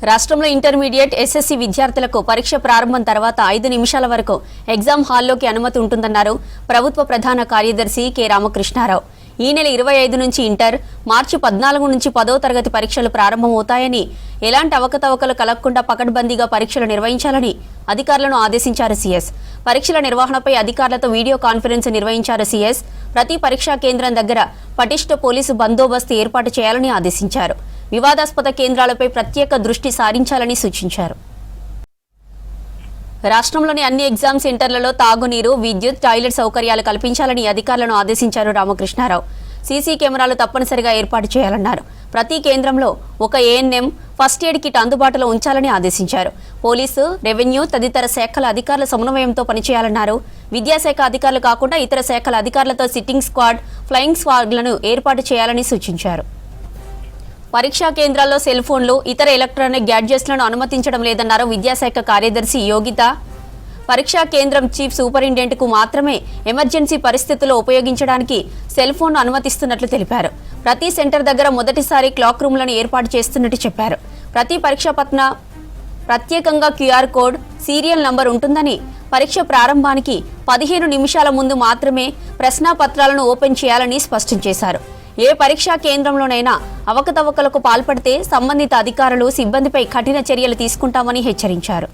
రాష్ట్రంలో intermediate SSC విద్యార్థులకు పరీక్ష ప్రారంభం తర్వాత 5 నిమిషాల వరకు ఎగ్జామ్ హాల్లోకి అనుమతి ఉంటుందన్నారు ప్రభుత్వ ప్రధాన కార్యదర్శి కె రామకృష్ణారావు. ఈ నెల 25 నుంచి ఇంటర్, మార్చి 14 నుంచి 10వ తరగతి పరీక్షలు ప్రారంభమవుతాయని, ఎలాంటి అవకతవకలు కలగకుండా పకడ్బందీగా పరీక్షలు నిర్వహించాలని అధికారులను ఆదేశించారు సీఎస్. పరీక్షల నిర్వహణపై అధికారులతో వీడియో కాన్ఫరెన్స్ నిర్వహించారు సీఎస్. ప్రతి పరీక్షా కేంద్రం దగ్గర పటిష్ట పోలీసు బందోబస్తు ఏర్పాటు చేయాలని ఆదేశించారు. వివాదాస్పద కేంద్రాలపై ప్రత్యేక దృష్టి సారించాలని సూచించారు. రాష్ట్రంలోని అన్ని ఎగ్జామ్ సెంటర్లలో తాగునీరు, విద్యుత్, టాయిలెట్ సౌకర్యాలు కల్పించాలని అధికారులను ఆదేశించారు రామకృష్ణారావు. సీసీ కెమెరాలు తప్పనిసరిగా ఏర్పాటు చేయాలన్నారు. ప్రతి కేంద్రంలో ఒక ఏఎన్ఎం, ఫస్ట్ ఎయిడ్ కిట్ అందుబాటులో ఉంచాలని ఆదేశించారు. పోలీసు, రెవెన్యూ తదితర శాఖల అధికారుల సమన్వయంతో పనిచేయాలన్నారు. విద్యాశాఖ అధికారులు కాకుండా ఇతర శాఖల అధికారులతో సిట్టింగ్ స్క్వాడ్, ఫ్లయింగ్ స్క్వాడ్లను ఏర్పాటు చేయాలని సూచించారు. పరీక్షా కేంద్రాల్లో సెల్ ఫోన్లు, ఇతర ఎలక్ట్రానిక్ గ్యాడ్జెట్లను అనుమతించడం లేదన్నారు విద్యాశాఖ కార్యదర్శి యోగిత. పరీక్షా కేంద్రం చీఫ్ సూపరింటెండెంట్కు మాత్రమే ఎమర్జెన్సీ పరిస్థితుల్లో ఉపయోగించడానికి సెల్ ఫోన్ అనుమతిస్తున్నట్లు తెలిపారు. ప్రతి సెంటర్ దగ్గర మొదటిసారి క్లాక్ రూమ్లను ఏర్పాటు చేస్తున్నట్టు చెప్పారు. ప్రతి పరీక్షా పత్న ప్రత్యేకంగా క్యూఆర్ కోడ్, సీరియల్ నంబర్ ఉంటుందని, పరీక్ష ప్రారంభానికి 15 నిమిషాల ముందు మాత్రమే ప్రశ్నాపత్రాలను ఓపెన్ చేయాలని స్పష్టం చేశారు. ఏ పరీక్షా కేంద్రంలోనైనా అవకతవకలకు పాల్పడితే సంబంధిత అధికారులు, సిబ్బందిపై కఠిన చర్యలు తీసుకుంటామని హెచ్చరించారు.